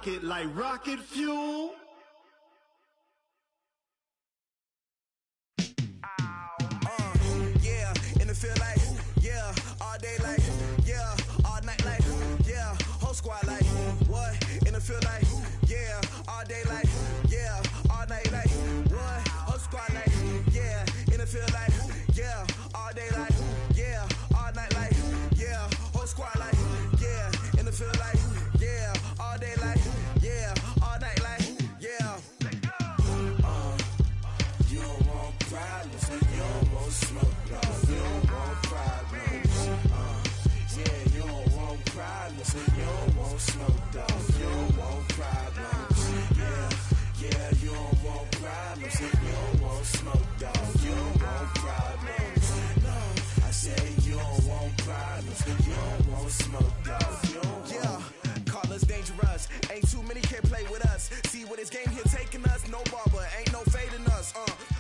it like rocket fuel. Yeah, in the field like, yeah, all day like, yeah, all night like, yeah, whole squad like, what? In the field like, yeah, all day like, yeah, all night like, what? Whole squad like, yeah, in the field like, yeah, all day like, yeah, all night like, yeah, whole squad like, yeah, in the field like, yeah, all day like, yeah, all night like, yeah. You don't want problems, you don't want smoke, dog. You don't want problems. Yeah, you don't want problems, you don't want smoke, dog. You don't want problems. Yeah, you don't want problems, you don't want smoke, dog. You don't want problems. No, I said you don't want problems, you don't want smoke, dog. You don't want. Call us dangerous. Ain't too many can play with us. See where this game here taking us. No barber, ain't no fading us.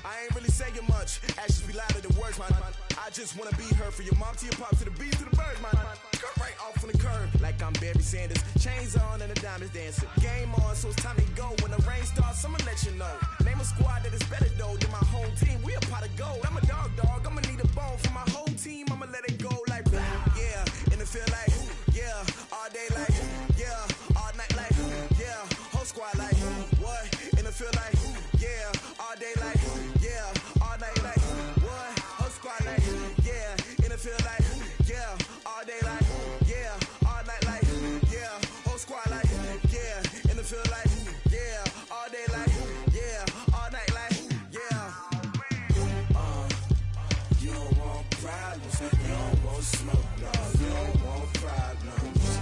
I ain't really saying much. Actions be louder than words, man. I just wanna be heard from your mom to your pop to the beat to the birds, man. Skirt right off on the curb like I'm Barry Sanders. Chains on and the diamonds dancing. Game on, so it's time to go. When the rain starts, I'ma let you know. Name a squad that is better though than my home team. We a pot of gold. I'm a dog. I'ma need a bone for my whole team. I'ma let it go like blah. Yeah, in the field like, yeah, all day like, yeah, all night like, yeah, whole squad like, what? In the field like, yeah, all day like, yeah, all night like, what? Whole squad like, yeah, in the field like, yeah, all day like, yeah, all night like, yeah, whole squad like, yeah, in the field like, yeah, all day like, yeah, all night like, yeah. You don't want problems, you don't want smoke, no, you don't want problems.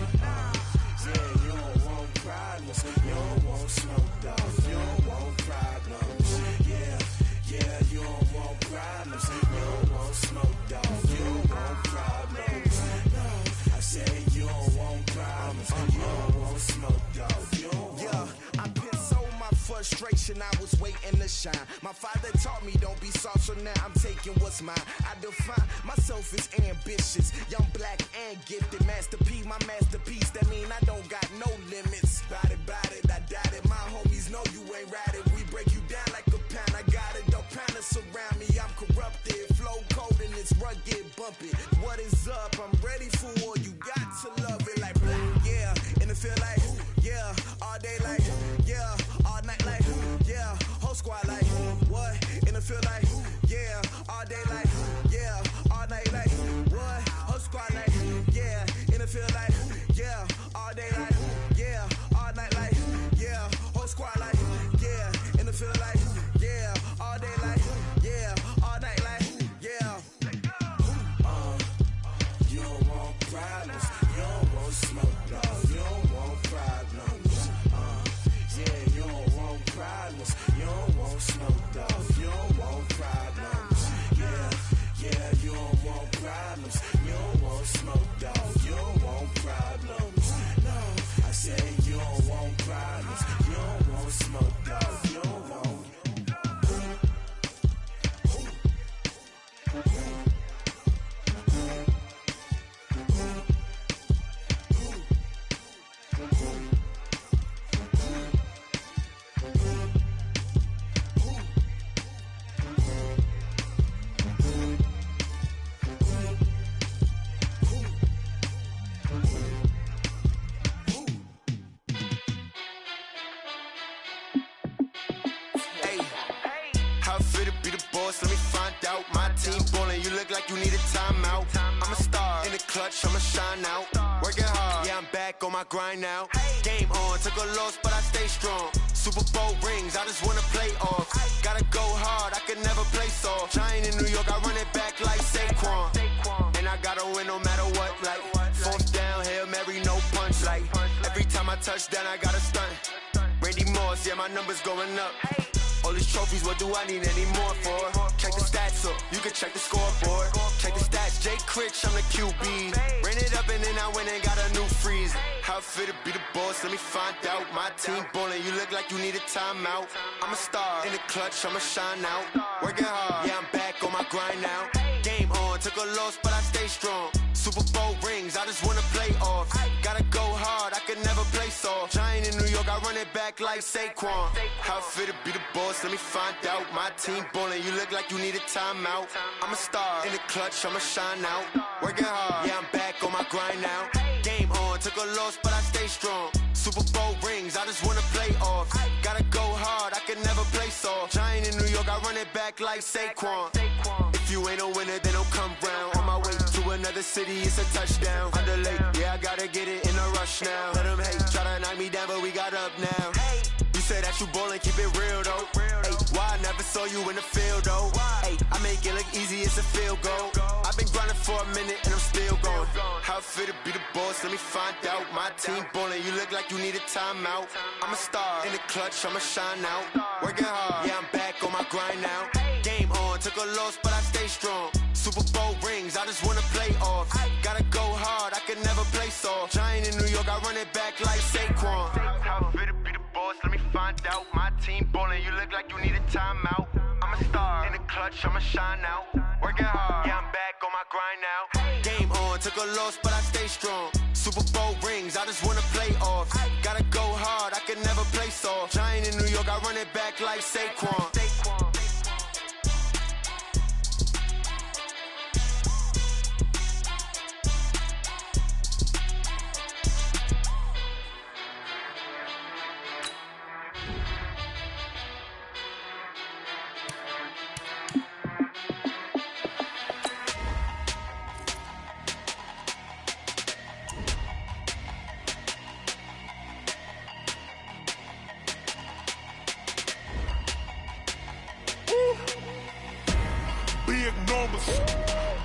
Yeah, you don't want problems, you don't want smoke, dog. You don't want problems. Yeah, you don't want problems, you don't want smoke, dog. You don't want problems. No, I said you don't want problems, you don't want smoke, dog. You don't want. Yeah, I put so my frustration, I was waiting to shine. My father taught me don't be soft, so now I'm taking what's mine. I define myself as ambitious, young, black, and gifted. Master P, my masterpiece. That mean I don't got no limits. Bout it, I doubt it. My homies know you ain't ratted. We break you down like a pound. I got it, don't panic surround me. I'm corrupted, flow cold and it's rugged, bumpy. What is up? I'm ready for war. You got to love it like blah. Yeah, in the field like, yeah, all day like, yeah, all night like, yeah, whole squad like, what? In the field like, yeah, all day like, yeah, all night like, what? Whole squad like, yeah, in the field like, yeah, all day like, yeah, all night like, yeah, whole squad like, yeah, in the field like, yeah, all day like, yeah, all night like, yeah. You don't want problems, you don't want smoke, no, you don't want problems. Yeah, you don't want problems, you don't want smoke, dog. You don't want problems. Yeah, you don't want problems, you don't want smoke, dog. You don't want problems. No, I said you don't want problems, you don't want smoke, dog. You don't want. Let me find out. My team ballin', you look like you need a timeout. I'm a star in the clutch, I'ma shine out. Working hard, yeah, I'm back on my grind now. Game on, took a loss, but I stay strong. Super Bowl rings, I just wanna play off. Gotta go hard, I can never play soft. Giant in New York, I run it back like Saquon. And I gotta win no matter what, like fourth down, Hail Mary, no punch. Like every time I touch down, I gotta stunt. Randy Moss, yeah, my numbers going up. All these trophies, what do I need any more for? Check the stats up, you can check the scoreboard. Check the stats, Jay Critch, I'm the QB. Ran it up and then I went and got a new freeze. How it feel to be the boss, let me find out. My team ballin', you look like you need a timeout. I'm a star in the clutch, I'ma shine out. Working hard, yeah, I'm back on my grind now. Game on, took a loss, but I stay strong. Super Bowl rings, I just wanna play off. Gotta go hard, I can never play soft. Giant in New York, I like Saquon. How fit to be the boss? Let me find out. My team ballin', you look like you need a timeout. I'm a star in the clutch, I'ma shine out. Working hard, yeah, I'm back on my grind now. Game on, took a loss, but I stay strong. Super Bowl rings, I just wanna play off. Gotta go hard, I can never play soft. Giant in New York, I run it back like Saquon. If you ain't a winner, then don't come round. On my way to another city, it's a touchdown. Underlay, yeah, I gotta get it in a rush now. Let them hate, try to knock me down, but we got up now. You say that you ballin', keep it real though. Ay, why I never saw you in the field though? Ay, I make it look easy, it's a field goal. I've been grinding for a minute and I'm still going. How fit to be the boss? Let me find out. My team ballin', you look like you need a timeout. I'm a star in the clutch, I'ma shine out. Working hard, yeah, I'm back on my grind now. Game on, took a loss, but I stay strong. Super Bowl rings, I just wanna play off. Gotta go hard, I can never play soft. Giant in New York, I run it back like Saquon. How fit to be the boss? Let me find out. My team ballin', you look like you need a timeout. I'm a star in the clutch, I'ma shine out. Working hard, yeah, I'm back on my grind now. Game on, took a loss, but I stay strong. Super Bowl rings, I just wanna play off. Gotta go hard, I can never play soft. Giant in New York, I run it back like Saquon.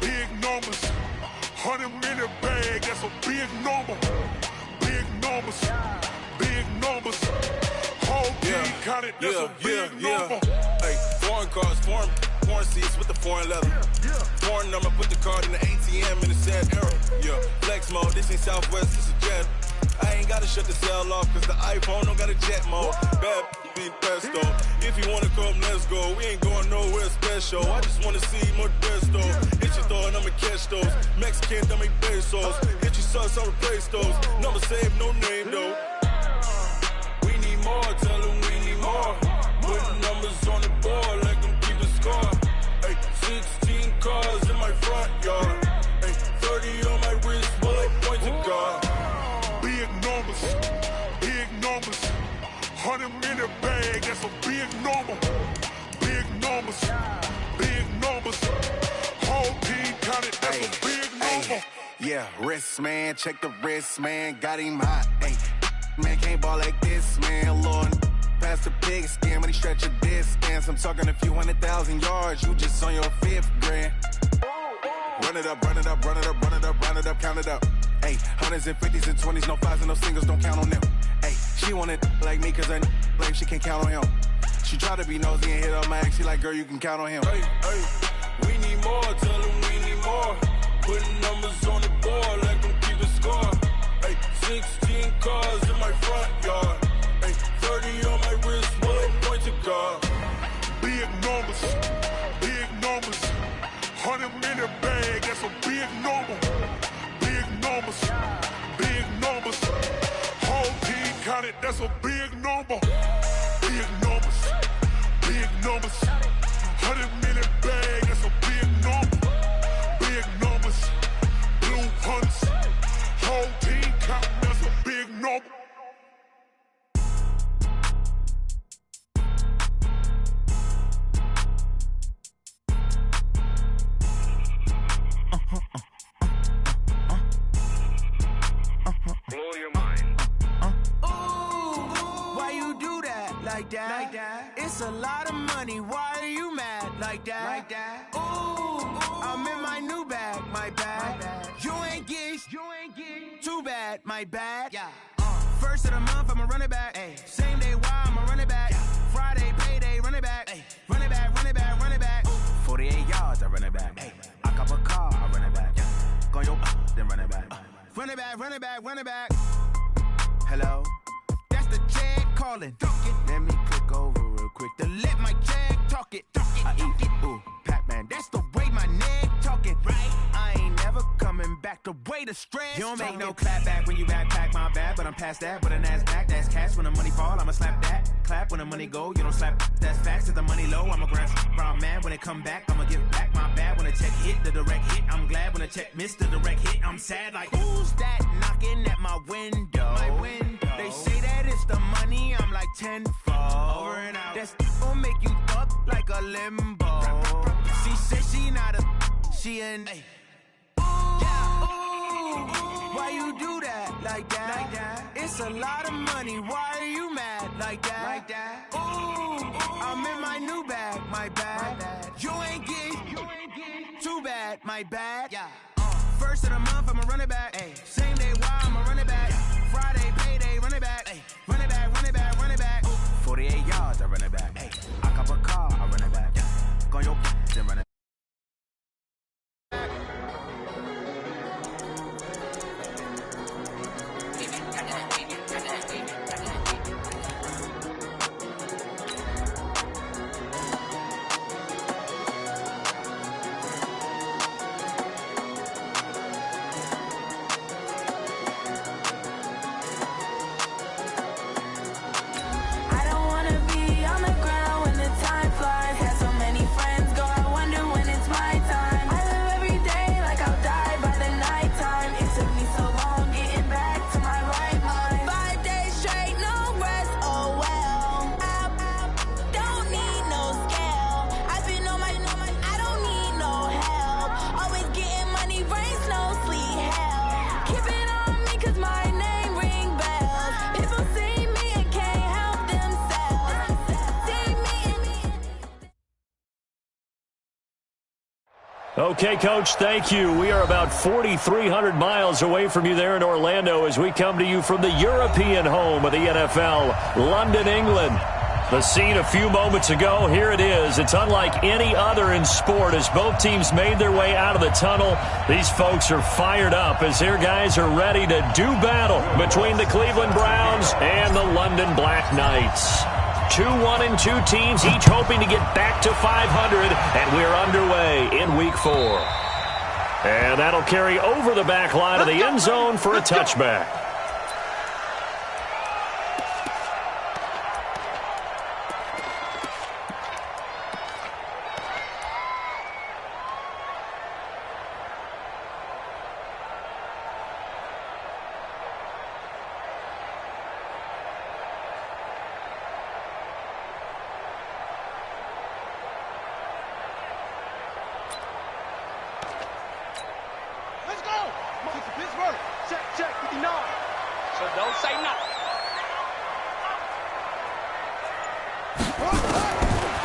Big numbers, 100-minute bag, that's a big number. Big numbers, big numbers. Whole team counted, that's a big number. Hey, foreign cars, foreign seats with the foreign leather. Foreign number, put the card in the ATM in the sad era. Yeah, flex mode, this ain't Southwest, this is Jet. I ain't gotta shut the cell off, cause the iPhone don't got a jet mode. Bad be pesto. If you wanna come, let's go. We ain't going nowhere special. I just wanna see more desto. Hit your throw and I'ma catch those. Mexican, don't make pesos. Hit your sauce, I'll replace those. Number save, no name though. We need more, tell them we need more. Putting numbers on the board, like them keep a score. Hey, 16 cars in my front yard. Hey, 30 on my wrist, bullet point to God. Big numbers, 100-minute bag, that's a big number. Big numbers, big numbers. Whole team counted, that's a big number. Yeah, wrist man, check the wrist man, got him hot. Ay, man can't ball like this, man. Lord, past the pig skin when he stretch a distance. I'm talking a few 100,000 yards, you just on your 5th grand. Run it up, run it up, run it up, run it up, run it up, count it up. Ay, 100s and 50s and 20s, no 5s and no singles, don't count on them. Ay, she want it like me cause her like she can't count on him. She try to be nosy and hit up my ex, she like, girl, you can count on him. Hey, we need more, tell them we need more. Putting numbers on the board, like them keep a score. Hey, 16 cars in my front yard. Hey, 30 on my wrist, bullet point to God. Big numbers, 100-minute bag, that's a big number. Big numbers. Whole team counted, that's a big number. Big numbers, 100-minute bag, that's a big number. Big numbers, blue hunts. Whole team counting, that's a big number. Blow your mind. Why you do that like that? It's a lot of money. Why are you mad like that? Ooh, I'm in my new bag, my bad. You ain't get too bad, my bad. Yeah. First of the month, I'ma run it back. Ay. Same day, why I'ma run it back. Yeah. Friday, payday, run it back. Ay. Run it back, run it back, run it back. 48 yards, I run it back. Ay. I cop a car, I run it back. Yeah. Go yo, then run it back. Run it back, run it back, run it back. Hello? That's the Jag calling. Let me click over real quick to let my Jag talk it. I eat it, ooh, Pac-Man. That's the way my neck talking. Right? I ain't never coming back the way away the stress. You don't make no clap back when you backpack, my bad, but I'm past that. With a NASDAQ, that's cash. When the money fall, I'ma slap that. Clap when the money go, you don't slap. That's facts. If the money low, I'ma grab brown man. When it come back, I'ma give back my bad. When the check hit, the direct hit, I'm glad. When the check missed the direct hit, I'm sad. Like, who's that knocking at my window? They say that it's the money, I'm like tenfold. Over and out. That's gon' make you up like a limbo. She said she not a, she an. Why you do that like that? It's a lot of money. Why are you mad like that? Ooh, I'm in my new bag, my bad. You ain't getting too bad, my bad. Yeah. First of the month, I'ma run it back. Ay. Same day, why I'ma run it back. Friday, payday, run it back. Ay. Run it back, run it back, run it back. 48 yards, I run it back. Ay. I cop a car, I run it back. Yeah. Go on your then run it back. Okay, Coach, thank you. We are about 4,300 miles away from you there in Orlando as we come to you from the European home of the NFL, London, England. The scene a few moments ago, here it is. It's unlike any other in sport as both teams made their way out of the tunnel. These folks are fired up as their guys are ready to do battle between the Cleveland Browns and the London Black Knights. 2-1-2 teams, each hoping to get back to 500, and we're underway in Week 4. And that'll carry over the back line of the end zone for a touchback.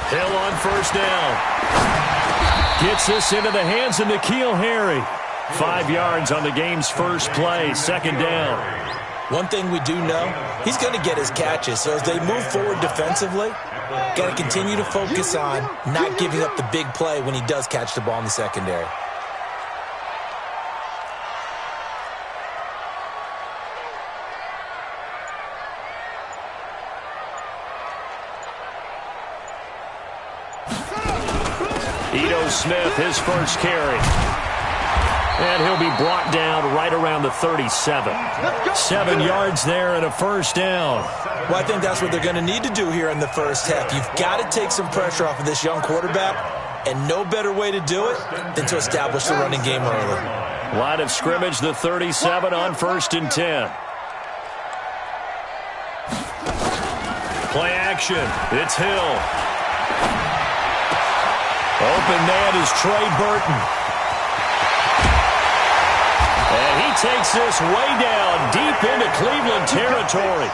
Hill on first down. Gets this into the hands of N'Keal Harry. 5 yards on the game's first play, second down. One thing we do know, he's going to get his catches. So as they move forward defensively, got to continue to focus on not giving up the big play when he does catch the ball in the secondary. Smith, his first carry. And he'll be brought down right around the 37. 7 yards there and a first down. Well, I think that's what they're going to need to do here in the first half. You've got to take some pressure off of this young quarterback, and no better way to do it than to establish the running game early. Line of scrimmage, the 37 on 1st and 10. Play action. It's Hill. Open man is Trey Burton. And he takes this way down deep into Cleveland territory.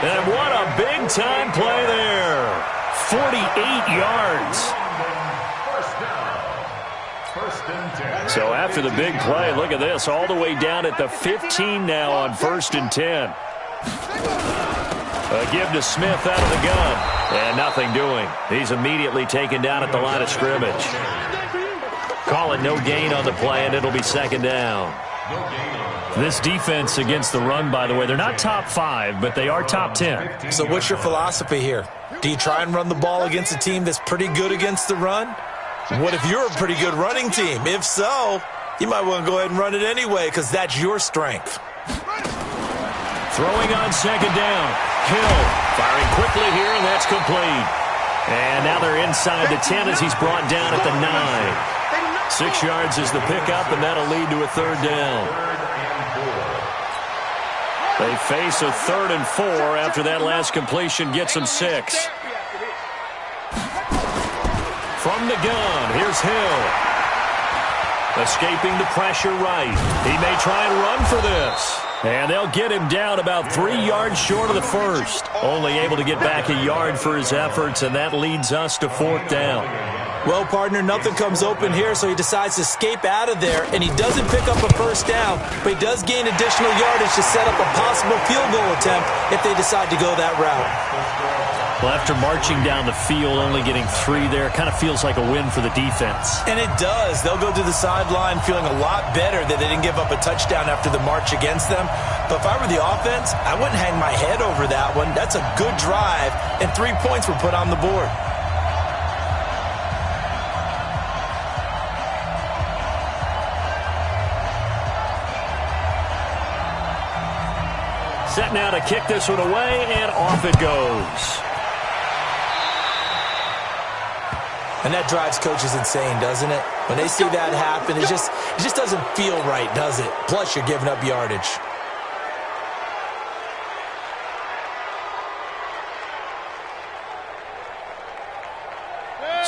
And what a big-time play there. 48 yards. So after the big play, look at this. All the way down at the 15 now on 1st and 10. A give to Smith out of the gun. And nothing doing. He's immediately taken down at the line of scrimmage. Call it no gain on the play, and it'll be second down. This defense against the run, by the way, they're not top 5, but they are top 10. So what's your philosophy here? Do you try and run the ball against a team that's pretty good against the run? What if you're a pretty good running team? If so, you might want to go ahead and run it anyway because that's your strength. Throwing on second down. Hill firing quickly here, and that's complete. And now they're inside the 10 as he's brought down at the 9. 6 yards is the pickup, and that'll lead to a third down. They face a 3rd and 4 after that last completion gets them 6. From the gun, here's Hill. Escaping the pressure right. He may try and run for this. And they'll get him down about 3 yards short of the first. Only able to get back a yard for his efforts, and that leads us to 4th down. Well, partner, nothing comes open here, so he decides to escape out of there, and he doesn't pick up a first down, but he does gain additional yardage to set up a possible field goal attempt if they decide to go that route. Well, after marching down the field, only getting 3 there, kind of feels like a win for the defense. And it does. They'll go to the sideline feeling a lot better that they didn't give up a touchdown after the march against them. But if I were the offense, I wouldn't hang my head over that one. That's a good drive, and 3 points were put on the board. Set now to kick this one away, and off it goes. And that drives coaches insane, doesn't it? When they see that happen, it just doesn't feel right, does it? Plus, you're giving up yardage.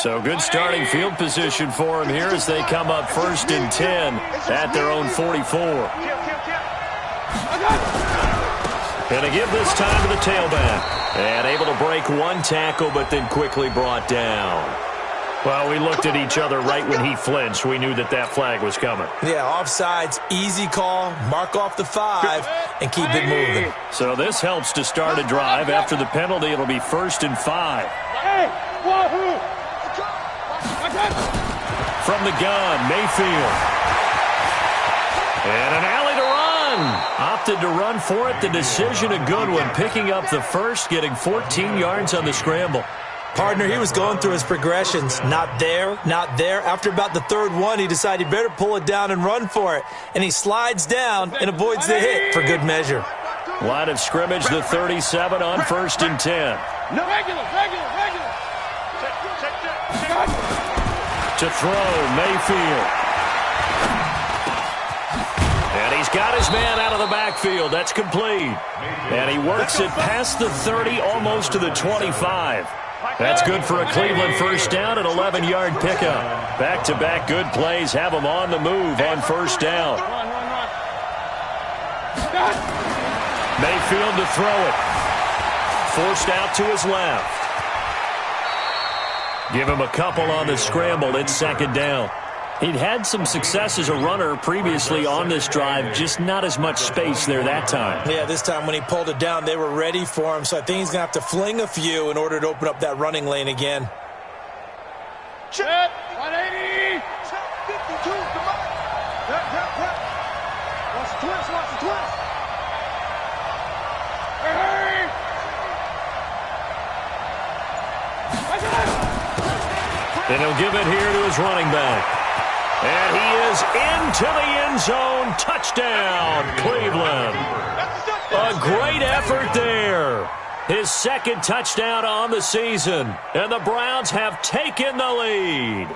So good starting field position for him here as they come up 1st and 10 at their own 44. Going to give this time to the tailback. And able to break 1 tackle, but then quickly brought down. Well, we looked at each other right when he flinched. We knew that that flag was coming. Yeah, offsides, easy call, mark off the 5, and keep it moving. So this helps to start a drive. After the penalty, it'll be 1st and 5. From the gun, Mayfield. And an alley to run. Opted to run for it. The decision a good one. Picking up the first, getting 14 yards on the scramble. Partner, he was going through his progressions. Not there, not there. After about the 3rd one, he decided he better pull it down and run for it. And he slides down and avoids the hit for good measure. Line of scrimmage, the 37 on 1st and 10. No, regular. To throw, Mayfield. And he's got his man out of the backfield. That's complete. And he works it past the 30, almost to the 25. That's good for a Cleveland first down, an 11-yard pickup. Back-to-back good plays have him on the move on 1st down. Mayfield to throw it. Forced out to his left. Give him a couple on the scramble. It's 2nd down. He'd had some success as a runner previously on this drive, just not as much space there that time. Yeah, this time when he pulled it down, they were ready for him, so I think he's going to have to fling a few in order to open up that running lane again. Check. 180. Check 52. Come on. Watch the twist. Hey. And he'll give it here to his running back. And he is into the end zone. Touchdown, Cleveland. A great effort there. His 2nd touchdown on the season. And the Browns have taken the lead.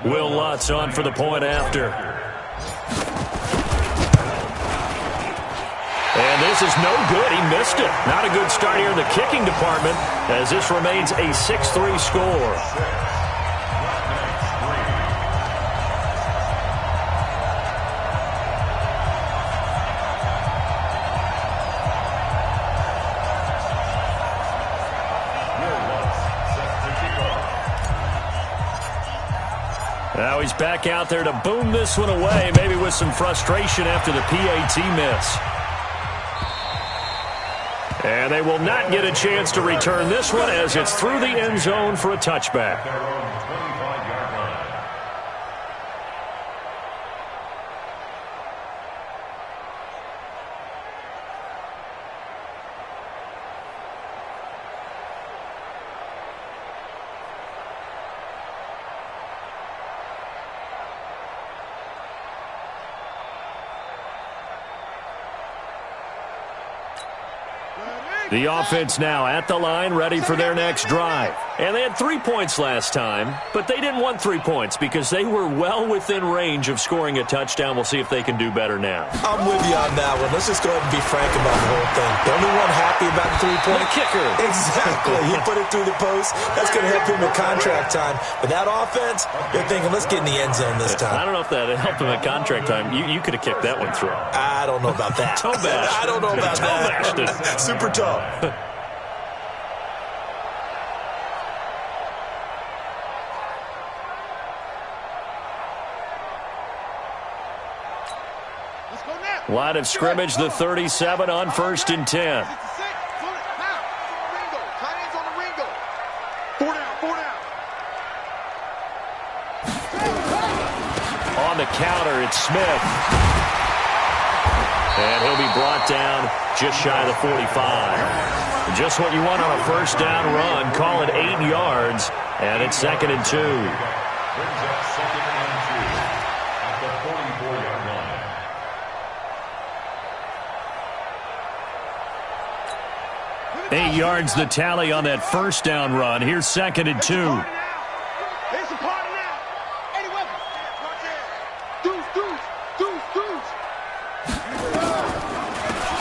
Will Lutz on for the point after. And this is no good. He missed it. Not a good start here in the kicking department as this remains a 6-3 score. Now he's back out there to boom this one away, maybe with some frustration after the PAT miss. And they will not get a chance to return this one as it's through the end zone for a touchback. The offense now at the line, ready for their next drive. And they had 3 points last time, but they didn't want 3 points because they were well within range of scoring a touchdown. We'll see if they can do better now. I'm with you on that one. Let's just go ahead and be frank about the whole thing. The only one happy about the 3-point kicker. Exactly. He put it through the post. That's going to help him at contract time. But that offense, they're thinking, let's get in the end zone this time. I don't know if that helped him at contract time. You could have kicked that one through. I don't know about that. Toe bash. I don't know about that. Super tough. Line of scrimmage, the 37 on 1st and 10. On the counter, it's Smith. And he'll be brought down just shy of the 45. Just what you want on a first down run. Call it 8 yards, and it's 2nd and 2. 8 yards the tally on that first down run. Here's 2nd and 2.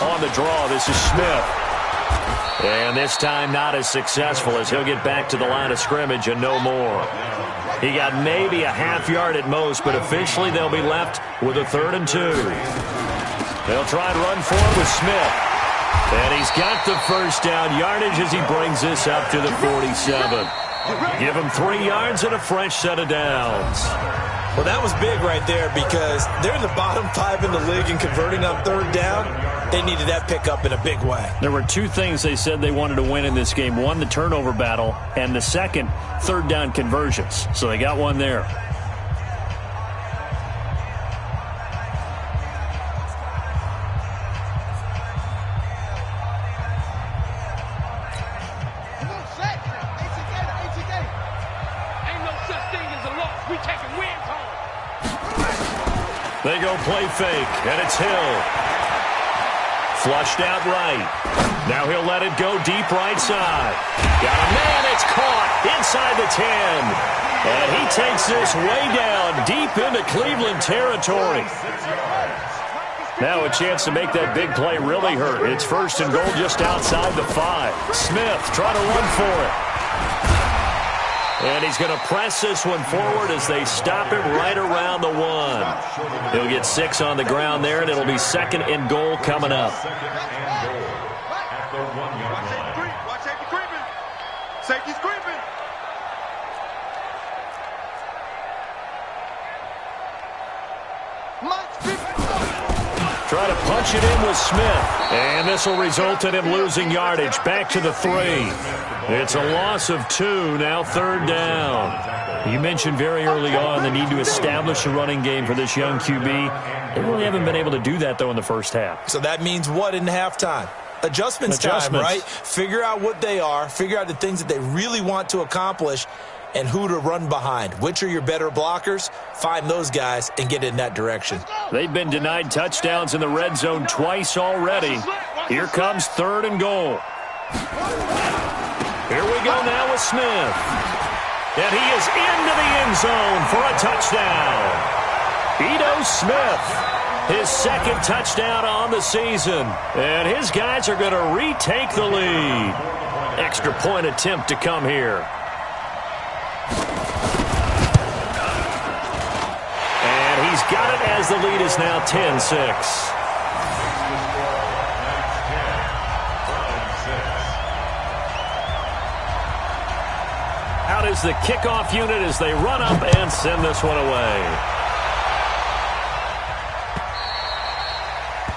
On the draw, this is Smith. And this time not as successful as he'll get back to the line of scrimmage and no more. He got maybe a half yard at most, but officially they'll be left with a 3rd and 2. They'll try and run forward with Smith. And he's got the first down yardage as he brings this up to the 47. Give him 3 yards and a fresh set of downs. Well, that was big right there because they're in the bottom 5 in the league and converting on 3rd down. They needed that pickup in a big way. There were 2 things they said they wanted to win in this game. One, the turnover battle, and the second, 3rd down conversions. So they got one there. They go play fake, and it's Hill. Flushed out right. Now he'll let it go deep right side. Got a man, it's caught inside the 10. And he takes this way down deep into Cleveland territory. Now a chance to make that big play really hurt. It's 1st and goal just outside the 5. Smith trying to run for it. And he's going to press this one forward as they stop him right around the 1. He'll get 6 on the ground there, and it'll be 2nd and goal coming up. Safety's creeping. Try to punch it in with Smith. And this will result in him losing yardage. Back to the 3. It's a loss of 2, now 3rd down. You mentioned very early on the need to establish a running game for this young QB. They really haven't been able to do that, though, in the first half. So that means what in halftime? Adjustments time, right? Figure out what they are, figure out the things that they really want to accomplish, and who to run behind. Which are your better blockers? Find those guys and get in that direction. They've been denied touchdowns in the red zone twice already. Here comes 3rd and goal. Here we go now with Smith. And he is into the end zone for a touchdown. Ito Smith, his 2nd touchdown on the season. And his guys are going to retake the lead. Extra point attempt to come here. And he's got it as the lead is now 10-6. Out is the kickoff unit as they run up and send this one away.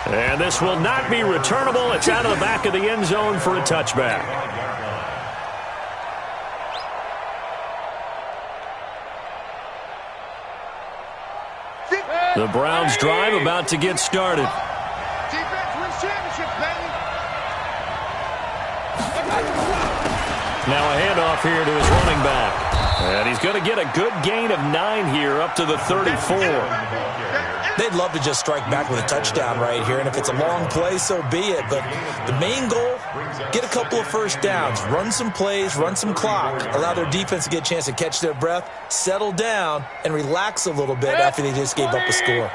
And this will not be returnable. It's out of the back of the end zone for a touchback. The Browns drive about to get started. Defense wins championships, baby. Now a handoff here to his running back. And he's going to get a good gain of 9 here up to the 34. They'd love to just strike back with a touchdown right here, and if it's a long play, so be it. But the main goal, get a couple of first downs, run some plays, run some clock, allow their defense to get a chance to catch their breath, settle down, and relax a little bit after they just gave up a score.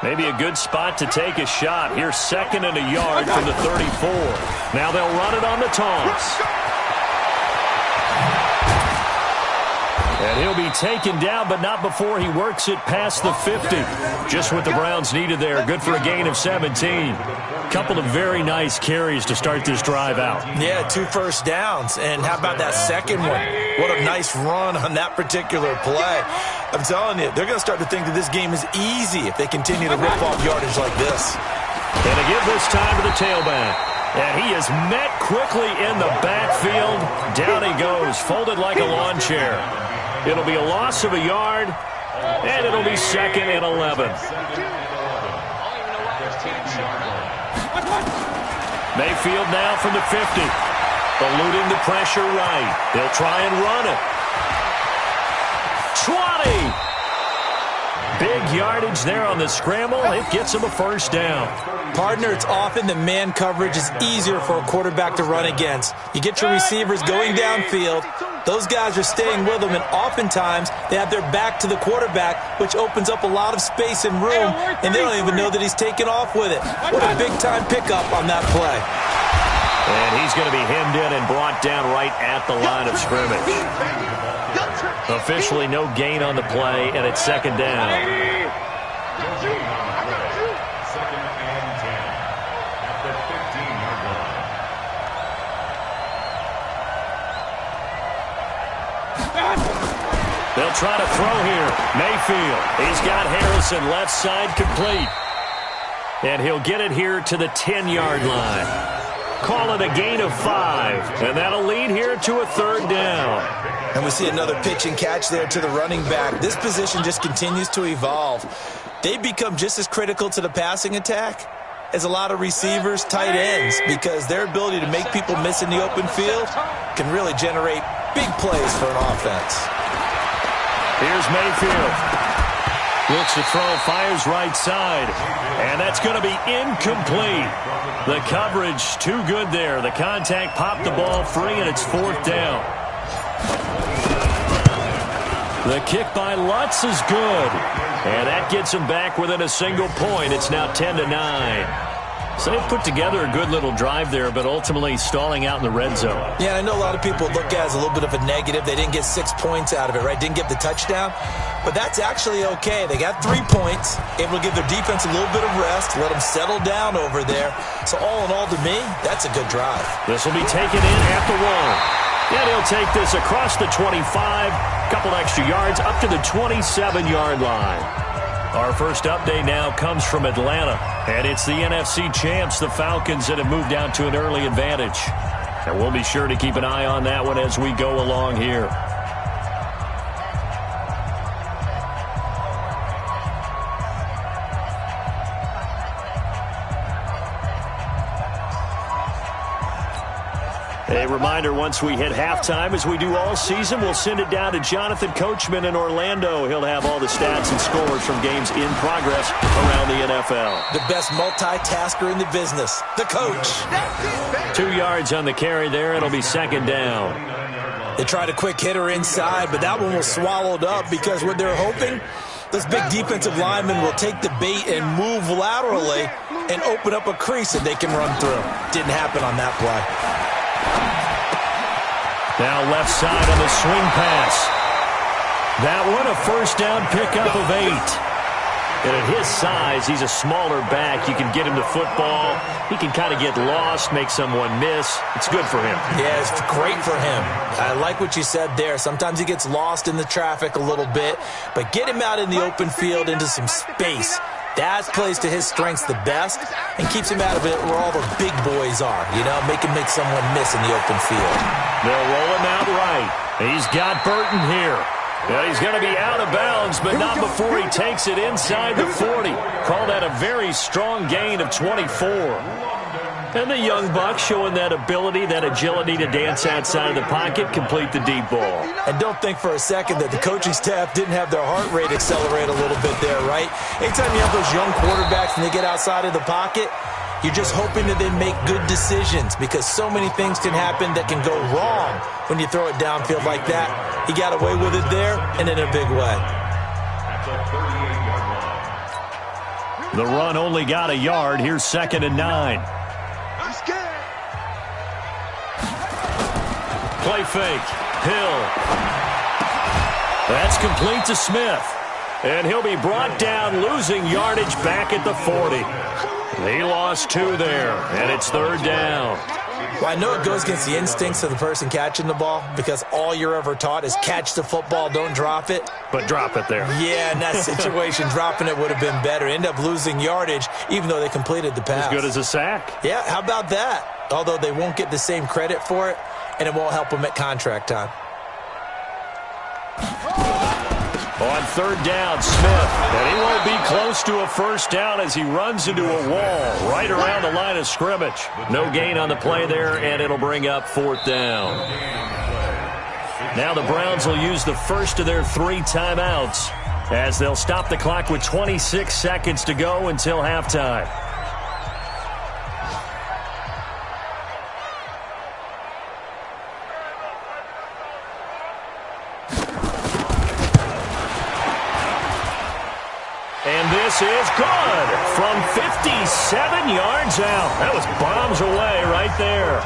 Maybe a good spot to take a shot. Here's 2nd and a yard from the 34. Now they'll run it on the toss. And he'll be taken down, but not before he works it past the 50. Just what the Browns needed there. Good for a gain of 17. Couple of very nice carries to start this drive out. Yeah, 2 first downs. And how about that second one? What a nice run on that particular play. I'm telling you, they're going to start to think that this game is easy if they continue to rip off yardage like this. And to give this time to the tailback. And he is met quickly in the backfield. Down he goes, folded like a lawn chair. It'll be a loss of a yard, and it'll be 2nd and 11. Mayfield now from the 50. Eluding the pressure right. They'll try and run it. 20! Big yardage there on the scramble. It gets him a first down. Partner, it's often that man coverage is easier for a quarterback to run against. You get your receivers going downfield. Those guys are staying with them, and oftentimes they have their back to the quarterback, which opens up a lot of space and room, and they don't even know that he's taken off with it. What a big-time pickup on that play. And he's going to be hemmed in and brought down right at the line of scrimmage. Officially no gain on the play, and it's 2nd down. They'll try to throw here. Mayfield. He's got Harrison left side complete. And he'll get it here to the 10-yard line. Call it a gain of 5. And that'll lead here to a 3rd down. And we see another pitch and catch there to the running back. This position just continues to evolve. They become just as critical to the passing attack as a lot of receivers, tight ends, because their ability to make people miss in the open field can really generate big plays for an offense. Here's Mayfield. Looks to throw, fires right side. And that's going to be incomplete. The coverage too good there. The contact popped the ball free, and it's 4th down. The kick by Lutz is good. And that gets him back within a single point. It's now 10-9. So they put together a good little drive there, but ultimately stalling out in the red zone. Yeah, I know a lot of people look at it as a little bit of a negative. They didn't get 6 points out of it, right? Didn't get the touchdown. But that's actually okay. They got 3 points, able to give their defense a little bit of rest, let them settle down over there. So all in all, to me, that's a good drive. This will be taken in at the 1. And he'll take this across the 25, couple extra yards up to the 27-yard line. Our first update now comes from Atlanta, and it's the NFC champs, the Falcons, that have moved down to an early advantage. And we'll be sure to keep an eye on that one as we go along here. A reminder, once we hit halftime, as we do all season, we'll send it down to Jonathan Coachman in Orlando. He'll have all the stats and scores from games in progress around the NFL. The best multitasker in the business, the coach. 2 yards on the carry there. It'll be 2nd down. They tried a quick hitter inside, but that one was swallowed up because what they're hoping, this big defensive lineman will take the bait and move laterally and open up a crease that they can run through. Didn't happen on that play. Now left side on the swing pass. That one a first down pickup of 8. And at his size, he's a smaller back. You can get him to football. He can kind of get lost, make someone miss. It's good for him. Yeah, it's great for him. I like what you said there. Sometimes he gets lost in the traffic a little bit. But get him out in the open field into some space. That plays to his strengths the best and keeps him out of it where all the big boys are, you know, make someone miss in the open field. They'll roll him out right. He's got Burton here. Yeah, he's going to be out of bounds, but not before he takes it inside the 40. Call that a very strong gain of 24. And the young buck showing that ability, that agility to dance outside of the pocket, complete the deep ball. And don't think for a second that the coaching staff didn't have their heart rate accelerate a little bit there, right? Anytime you have those young quarterbacks and they get outside of the pocket, you're just hoping that they make good decisions because so many things can happen that can go wrong when you throw it downfield like that. He got away with it there and in a big way. The run only got a yard. Here's 2nd and 9. Play fake. Hill. That's complete to Smith. And he'll be brought down, losing yardage back at the 40. He lost 2 there, and it's 3rd down. Well, I know it goes against the instincts of the person catching the ball because all you're ever taught is catch the football, don't drop it. But drop it there. Yeah, in that situation, dropping it would have been better. End up losing yardage, even though they completed the pass. As good as a sack. Yeah, how about that? Although they won't get the same credit for it, and it won't help them at contract time. On 3rd down, Smith. And he won't be close to a 1st down as he runs into a wall right around the line of scrimmage. No gain on the play there, and it'll bring up 4th down. Now the Browns will use the first of their 3 timeouts as they'll stop the clock with 26 seconds to go until halftime. This is good from 57 yards out. That was bombs away right there.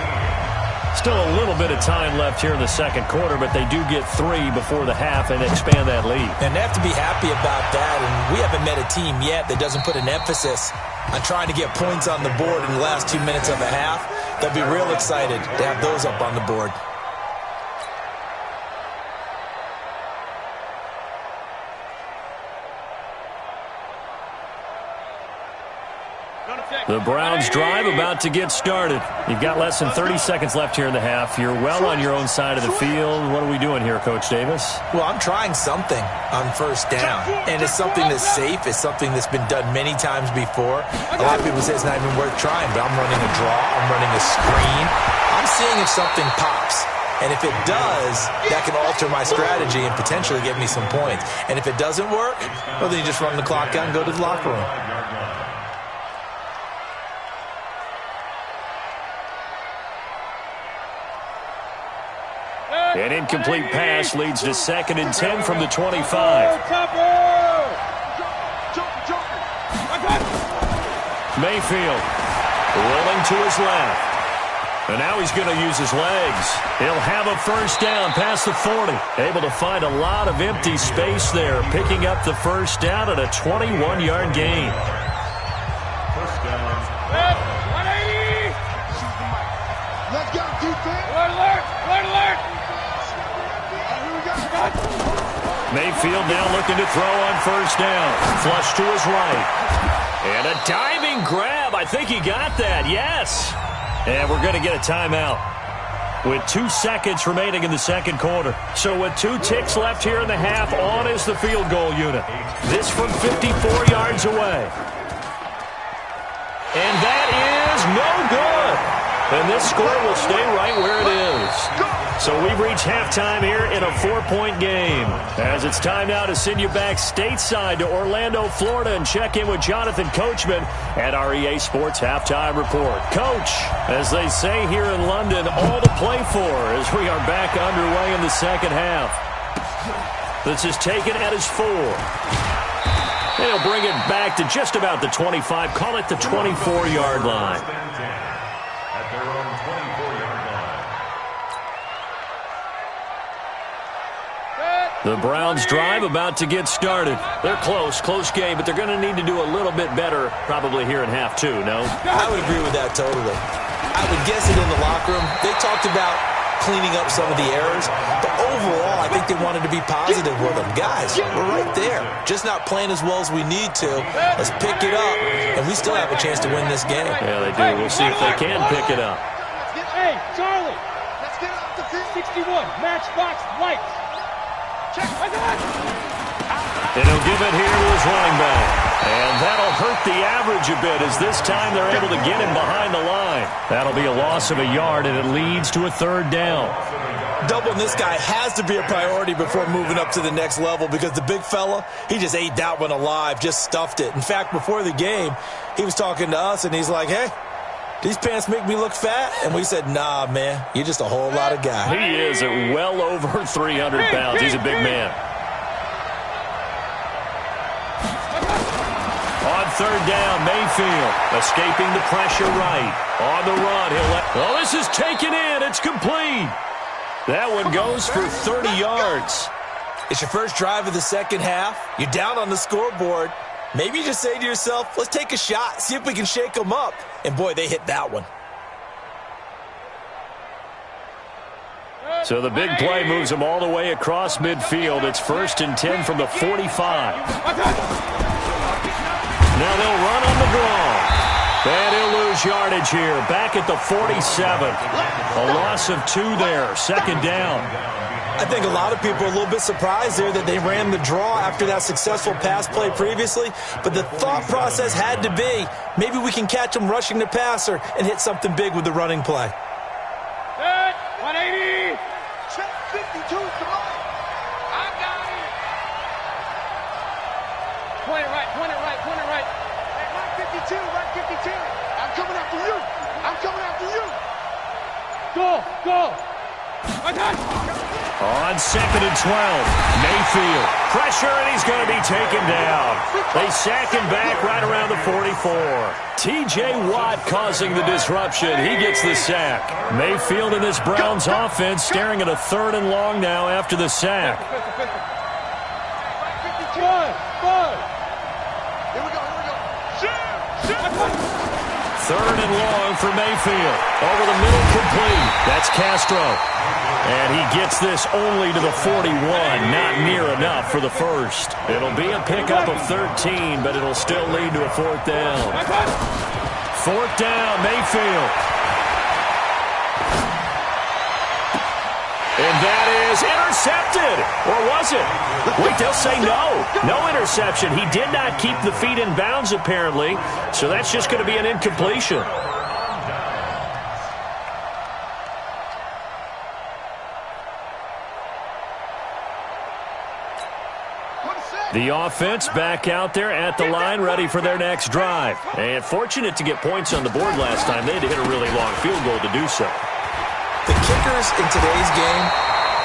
Still a little bit of time left here in the 2nd quarter, but they do get 3 before the half and expand that lead. And they have to be happy about that, and we haven't met a team yet that doesn't put an emphasis on trying to get points on the board in the last 2 minutes of a half. They'll be real excited to have those up on the board. The Browns drive about to get started. You've got less than 30 seconds left here in the half. You're well on your own side of the field. What are we doing here, Coach Davis? Well, I'm trying something on 1st down, and it's something that's safe. It's something that's been done many times before. A lot of people say it's not even worth trying, but I'm running a draw. I'm running a screen. I'm seeing if something pops. And if it does, that can alter my strategy and potentially get me some points. And if it doesn't work, well, then you just run the clock out and go to the locker room. An incomplete pass leads to 2nd and 10 from the 25. Mayfield rolling to his left. And now he's going to use his legs. He'll have a 1st down past the 40. Able to find a lot of empty space there, picking up the 1st down at a 21-yard gain. 180. Let's go, defense. Alert, alert. Mayfield now looking to throw on 1st down. Flush to his right. And a diving grab. I think he got that. Yes. And we're going to get a timeout with 2 seconds remaining in the 2nd quarter. So with 2 ticks left here in the half, on is the field goal unit. This from 54 yards away. And that is no good. And this score will stay right where it is. So we've reached halftime here in a 4-point game. As it's time now to send you back stateside to Orlando, Florida, and check in with Jonathan Coachman at our EA Sports Halftime Report. Coach, as they say here in London, all to play for as we are back underway in the 2nd half. This is taken at his 4. And he'll bring it back to just about the 25. Call it the 24-yard line. The Browns drive about to get started. They're close game, but they're going to need to do a little bit better probably here in half 2, no? I would agree with that totally. I would guess it in the locker room. They talked about cleaning up some of the errors, but overall I think they wanted to be positive with them. Guys, we're right there. Just not playing as well as we need to. Let's pick it up, and we still have a chance to win this game. Yeah, they do. We'll see if they can pick it up. Hey, Charlie, let's get up to 61. Matchbox lights. And he'll give it here to his running back. And that'll hurt the average a bit as this time they're able to get him behind the line. That'll be a loss of a yard, and it leads to a third down. Doubling this guy has to be a priority before moving up to the next level because the big fella, he just ate that one alive, just stuffed it. In fact, before the game, he was talking to us, and he's like, hey, these pants make me look fat? And we said, nah, man, you're just a whole lot of guy. He is at well over 300 pounds. He's a big man. On third down, Mayfield escaping the pressure right. On the run, oh, this is taken in. It's complete. That one goes for 30 yards. It's your first drive of the second half. You're down on the scoreboard. Maybe you just say to yourself, let's take a shot, see if we can shake them up. And, boy, they hit that one. So the big play moves them all the way across midfield. It's 1st and 10 from the 45. Now they'll run on the draw. And he'll lose yardage here. Back at the 47. A loss of 2 there. 2nd down. I think a lot of people are a little bit surprised there that they ran the draw after that successful pass play previously. But the thought process had to be, maybe we can catch them rushing the passer and hit something big with the running play. 180. Check 52 to right. I got it. Point it right, point it right, point it right. Right 52, right 52. I'm coming after you. I'm coming after you. Go. Attack. On 2nd and 12, Mayfield. Pressure, and he's going to be taken down. They sack him back right around the 44. T.J. Watt causing the disruption. He gets the sack. Mayfield in this Browns offense staring at a 3rd and long now after the sack. Five. Here we go. 3rd and long for Mayfield. Over the middle, complete. That's Castro. And he gets this only to the 41. Not near enough for the first. It'll be a pickup of 13, but it'll still lead to a 4th down. 4th down, Mayfield. And that is intercepted. Or was it? Wait, they'll say no. No interception. He did not keep the feet in bounds, apparently. So that's just going to be an incompletion. The offense back out there at the line, ready for their next drive. And fortunate to get points on the board last time. They had to hit a really long field goal to do so. The kickers in today's game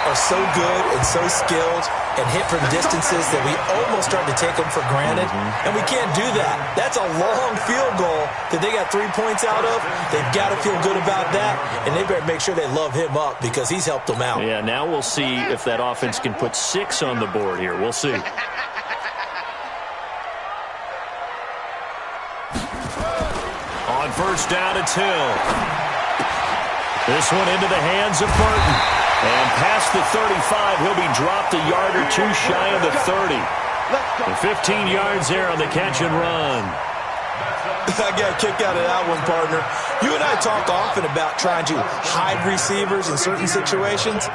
are so good and so skilled and hit from distances that we almost start to take them for granted. And we can't do that. That's a long field goal that they got 3 points out of. They've got to feel good about that, and they better make sure they love him up because he's helped them out. Yeah, now we'll see if that offense can put 6 on the board here. We'll see. On 1st down, it's Hill. This one into the hands of Burton. And past the 35, he'll be dropped a yard or 2 shy of the 30. And 15 yards there on the catch and run. I got a kick out of that one, partner. You and I talk often about trying to hide receivers in certain situations,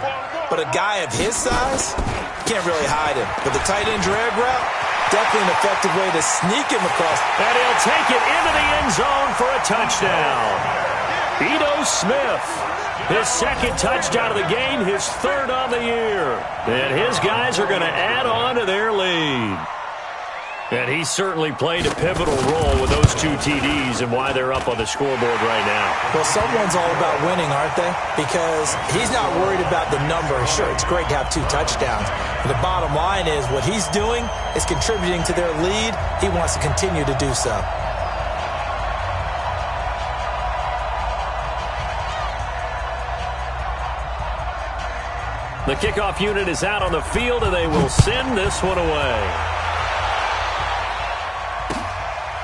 but a guy of his size, can't really hide him. But the tight end drag route, definitely an effective way to sneak him across. And he'll take it into the end zone for a touchdown. Ito Smith, his 2nd touchdown of the game, his 3rd on the year. And his guys are going to add on to their lead. And he certainly played a pivotal role with those 2 TDs and why they're up on the scoreboard right now. Well, someone's all about winning, aren't they? Because he's not worried about the number. Sure, it's great to have 2 touchdowns. But the bottom line is what he's doing is contributing to their lead. He wants to continue to do so. The kickoff unit is out on the field, and they will send this one away.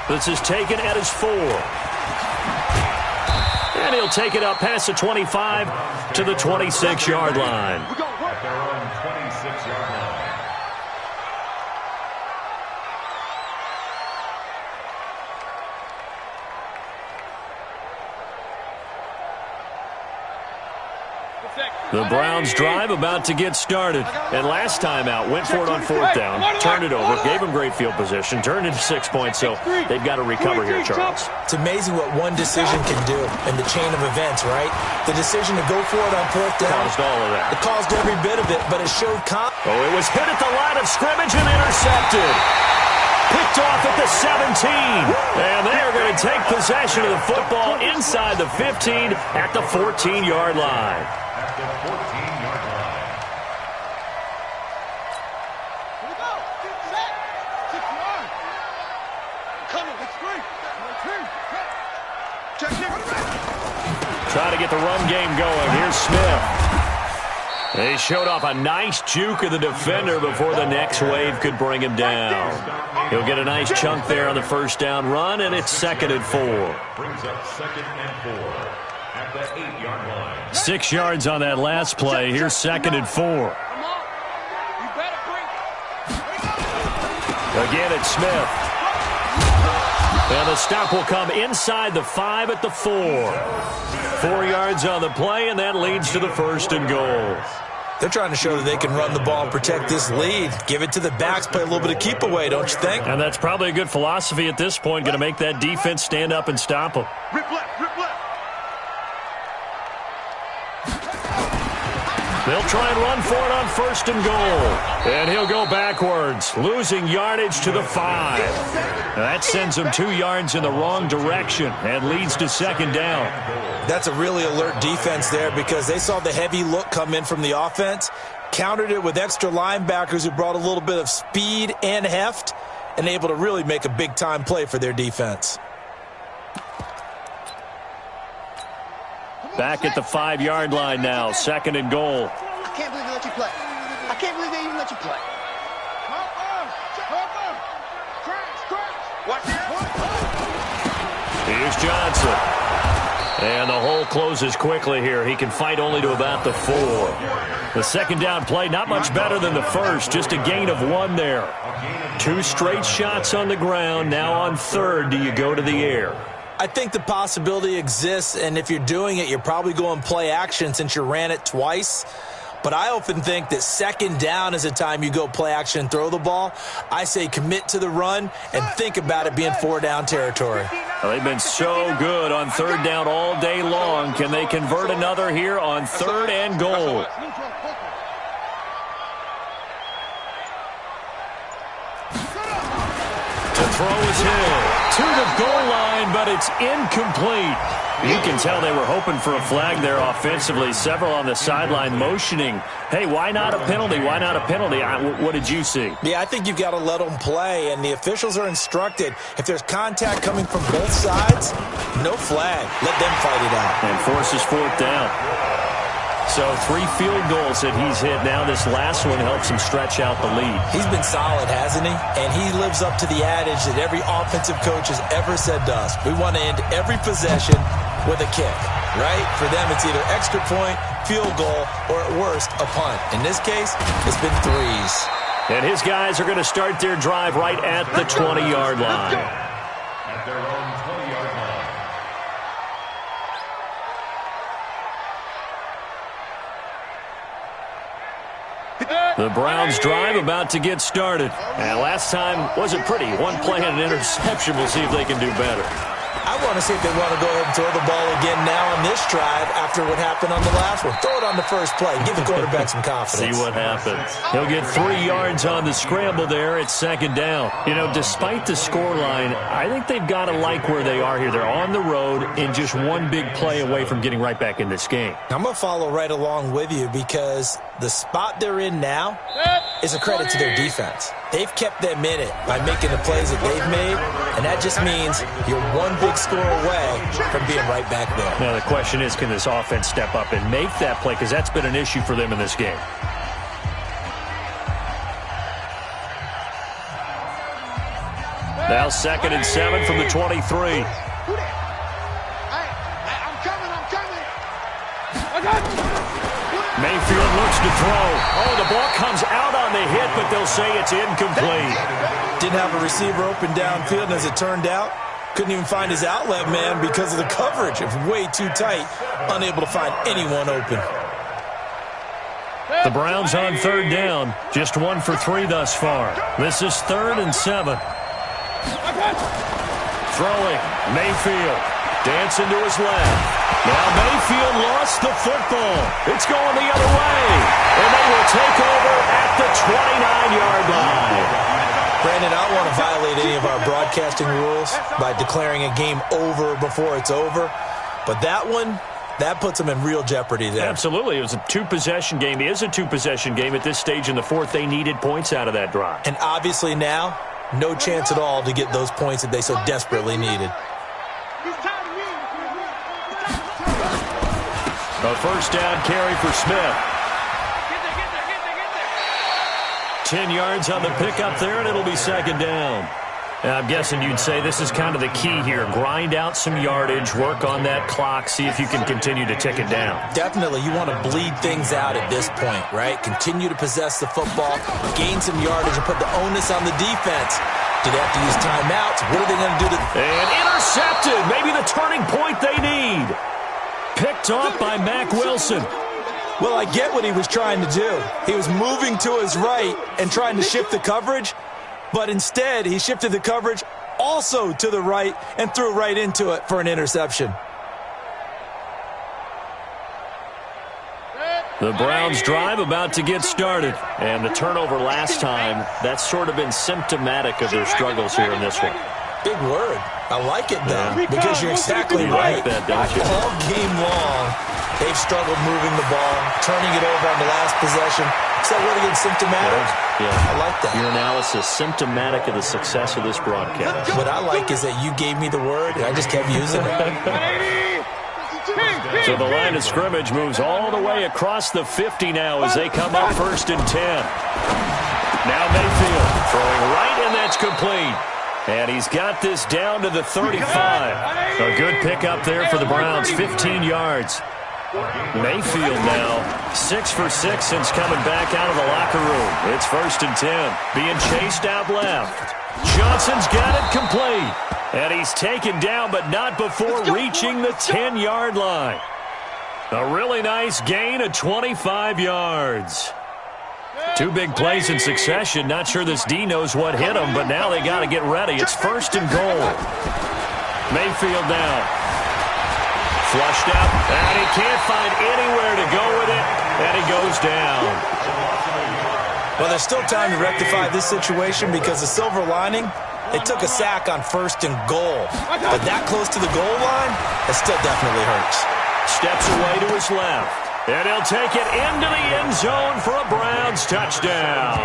This is taken at his 4. And he'll take it up past the 25 to the 26-yard line. At their own 26-yard line. The Browns drive about to get started. And last time out, went for it on fourth down, turned it over, gave them great field position, turned into 6 points, so they've got to recover here, Charles. It's amazing what one decision can do in the chain of events, right? The decision to go for it on fourth down. Caused all of that. It caused every bit of it, but it showed Oh, it was hit at the line of scrimmage and intercepted. Picked off at the 17. And they are going to take possession of the football inside the 15 at the 14-yard line. Try to get the run game going. Here's Smith. They showed off a nice juke of the defender before the next wave could bring him down. He'll get a nice chunk there on the first down run, and it's 2nd and 4. Brings up 2nd and 4 at the 8-yard line. 6 yards on that last play. Here's 2nd and 4. Again, it's Smith. And the stop will come inside the 5 at the 4. 4 yards on the play, and that leads to the 1st and goal. They're trying to show that they can run the ball and protect this lead. Give it to the backs, play a little bit of keep away, don't you think? And that's probably a good philosophy at this point, going to make that defense stand up and stop them. Rip left, rip left. They'll try and run for it on 1st and goal. And he'll go backwards, losing yardage to the 5. That sends him 2 yards in the wrong direction and leads to 2nd down. That's a really alert defense there because they saw the heavy look come in from the offense, countered it with extra linebackers who brought a little bit of speed and heft, and able to really make a big-time play for their defense. Back at the 5-yard line now, 2nd and goal. I can't believe they let you play. I can't believe they even let you play. Here's Johnson. And the hole closes quickly here. He can fight only to about the 4. The 2nd down play, not much better than the first, just a gain of 1 there. 2 straight shots on the ground. Now on 3rd, do you go to the air? I think the possibility exists, and if you're doing it, you're probably going play action since you ran it twice. But I often think that 2nd down is a time you go play action and throw the ball. I say commit to the run and think about it being 4-down territory. Well, they've been so good on 3rd down all day long. Can they convert another here on 3rd and goal? To throw is Hill to the goal line, but it's incomplete. You can tell they were hoping for a flag there offensively. Several on the sideline motioning, hey, why not a penalty? Why not a penalty? What did you see? Yeah, I think you've got to let them play, and the officials are instructed. If there's contact coming from both sides, no flag. Let them fight it out. And forces 4th down. So 3 field goals that he's hit. Now this last one helps him stretch out the lead. He's been solid, hasn't he? And he lives up to the adage that every offensive coach has ever said to us. We want to end every possession with a kick, right? For them, it's either extra point, field goal, or at worst, a punt. In this case, it's been 3s. And his guys are going to start their drive right at the 20-yard line. At their own 20-yard line. The Browns drive about to get started. And last time wasn't pretty. 1 play and an interception. We'll see if they can do better. I want to see if they want to go ahead and throw the ball again now on this drive after what happened on the last one. Throw it on the first play. Give the quarterback some confidence. See what happens. He'll get 3 yards on the scramble there. It's 2nd down. You know, despite the scoreline, I think they've got to like where they are here. They're on the road and just 1 big play away from getting right back in this game. I'm going to follow right along with you because the spot they're in now is a credit to their defense. They've kept them in it by making the plays that they've made, and that just means you're 1 big score away from being right back there. Now the question is, can this offense step up and make that play? Because that's been an issue for them in this game. Now 2nd and 7 from the 23. I'm coming. Mayfield looks to throw. Oh, the ball comes out on the hit, but they'll say it's incomplete. Didn't have a receiver open downfield, and as it turned out, couldn't even find his outlet man because of the coverage. It was way too tight, unable to find anyone open. The Browns on third down, just 1 for 3 thus far. This is 3rd and 7. Throwing, Mayfield, dancing to his left. Now Mayfield lost the football. It's going the other way. And they will take over at the 29-yard line. Brandon, I don't want to violate any of our broadcasting rules by declaring a game over before it's over. But that one, that puts them in real jeopardy there. Absolutely. It was a two-possession game. It is a two-possession game at this stage in the fourth. They needed points out of that drive. And obviously now, no chance at all to get those points that they so desperately needed. A first down carry for Smith. 10 yards on the pickup there, and it'll be second down. I'm guessing you'd say this is kind of the key here. Grind out some yardage, work on that clock, see if you can continue to tick it down. Definitely. You want to bleed things out at this point, right? Continue to possess the football, gain some yardage, and put the onus on the defense. Do they have to use timeouts? What are they going to do to... And intercepted! Maybe the turning point they need. Picked off by Mack Wilson. Well, I get what he was trying to do. He was moving to his right and trying to shift the coverage, but instead he shifted the coverage also to the right and threw right into it for an interception. The Browns drive about to get started. And the turnover last time, that's sort of been symptomatic of their struggles here in this one. Big word. I like it, though, because you're exactly right. That, don't you? All game long, they've struggled moving the ball, turning it over on the last possession. Is that word again, symptomatic? Yeah. I like that. Your analysis, symptomatic of the success of this broadcast. What I like is that you gave me the word, and I just kept using it. So the line of scrimmage moves all the way across the 50 now as they come up 1st and 10. Now Mayfield throwing right, and that's complete. And he's got this down to the 35. A good pickup there for the Browns, 15 yards. Mayfield now 6 for 6 since coming back out of the locker room. It's 1st and 10, being chased out left. Johnson's got it complete. And he's taken down, but not before reaching the 10-yard line. A really nice gain of 25 yards. Two big plays in succession. Not sure this D knows what hit him, but now they got to get ready. It's 1st and goal. Mayfield now. Flushed out, and he can't find anywhere to go with it, and he goes down. Well, there's still time to rectify this situation because the silver lining, they took a sack on 1st and goal. But that close to the goal line, that still definitely hurts. Steps away to his left. And he'll take it into the end zone for a Browns touchdown.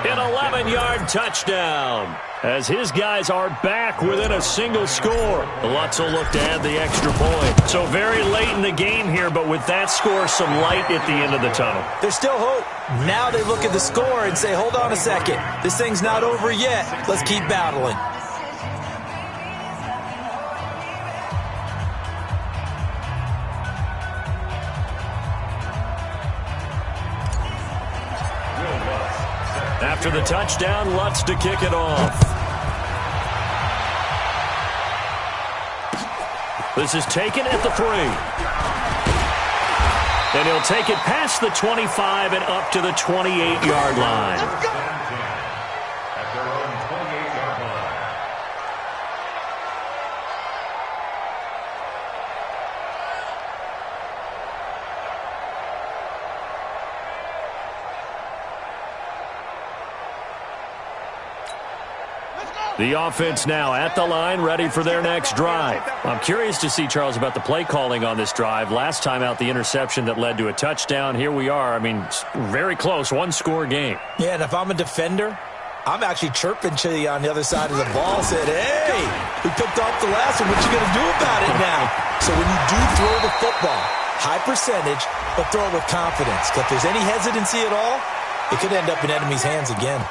An 11-yard touchdown. As his guys are back within a single score. Lutz will look to add the extra point. So very late in the game here, but with that score, some light at the end of the tunnel. There's still hope. Now they look at the score and say, hold on a second. This thing's not over yet. Let's keep battling. After the touchdown, Lutz to kick it off. This is taken at the 3. And he'll take it past the 25 and up to the 28-yard line. The offense now at the line, ready for their next drive. I'm curious to see, Charles, about the play calling on this drive. Last time out, the interception that led to a touchdown. Here we are. I mean, very close, one-score game. Yeah, and if I'm a defender, I'm actually chirping to you on the other side of the ball, said, hey, we picked off the last one. What you going to do about it now? So when you do throw the football, high percentage, but throw it with confidence. Because if there's any hesitancy at all, it could end up in enemy's hands again.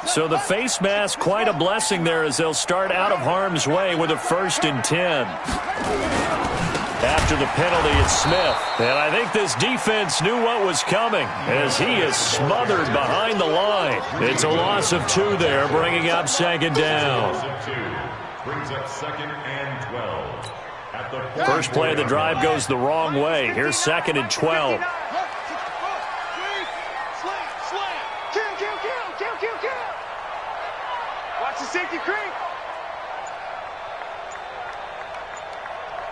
So the face mask, quite a blessing there as they'll start out of harm's way with a 1st and 10. After the penalty, it's Smith. And I think this defense knew what was coming as he is smothered behind the line. It's a loss of 2 there, bringing up second down. Brings up 2nd and 12. At the First play of the drive goes the wrong way. Here's 2nd and 12. Watch the safety creep.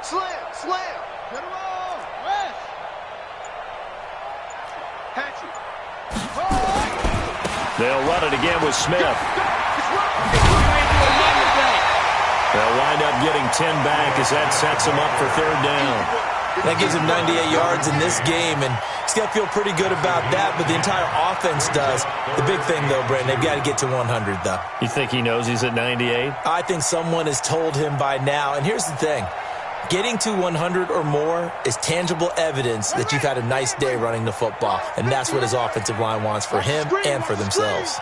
Slam. Get him on. Rest. Hatchet. They'll run it again with Smith. They'll wind up getting 10 back as that sets them up for 3rd down. That gives him 98 yards in this game, and he's got to feel pretty good about that, but the entire offense does. The big thing, though, Brandon, they've got to get to 100, though. You think he knows he's at 98? I think someone has told him by now, and here's the thing. Getting to 100 or more is tangible evidence that you've had a nice day running the football, and that's what his offensive line wants for him and for themselves.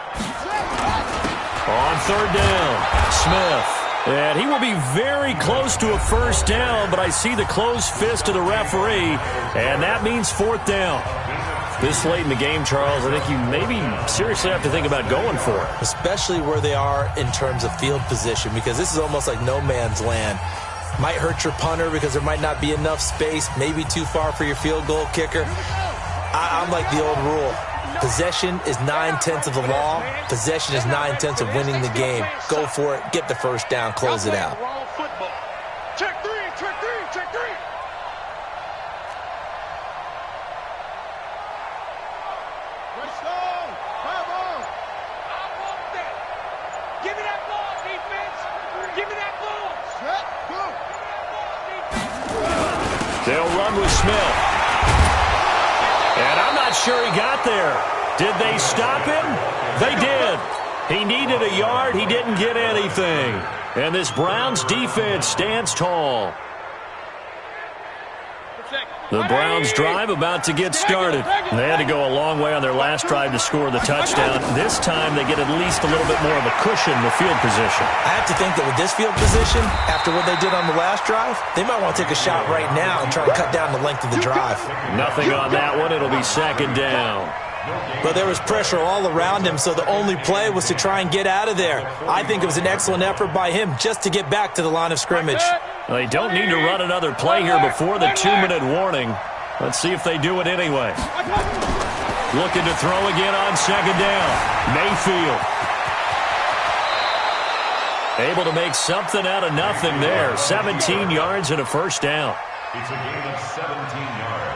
On 3rd down, Smith. And he will be very close to a 1st down, but I see the closed fist of the referee, and that means 4th down. This late in the game, Charles, I think you maybe seriously have to think about going for it. Especially where they are in terms of field position, because this is almost like no man's land. Might hurt your punter because there might not be enough space, maybe too far for your field goal kicker. I'm like the old rule. Possession is 9/10 of the law. Possession is 9/10 of winning the game. Go for it. Get the 1st down. Close it out. Check three. Let's go. Come on. I want that. Give me that ball, defense. Give me that ball. Set. Go. They'll run with Smith. And I'm not sure he got there. Did they stop him? They did. He needed a yard. He didn't get anything. And this Browns defense stands tall. The Browns drive about to get started. They had to go a long way on their last drive to score the touchdown. This time they get at least a little bit more of a cushion with field position. I have to think that with this field position, after what they did on the last drive, they might want to take a shot right now and try to cut down the length of the drive. Nothing on that one. It'll be 2nd down. But there was pressure all around him, so the only play was to try and get out of there. I think it was an excellent effort by him just to get back to the line of scrimmage. Well, they don't need to run another play here before the 2-minute warning. Let's see if they do it anyway. Looking to throw again on 2nd down. Mayfield. Able to make something out of nothing there. 17 yards and a 1st down. It's a gain of 17 yards.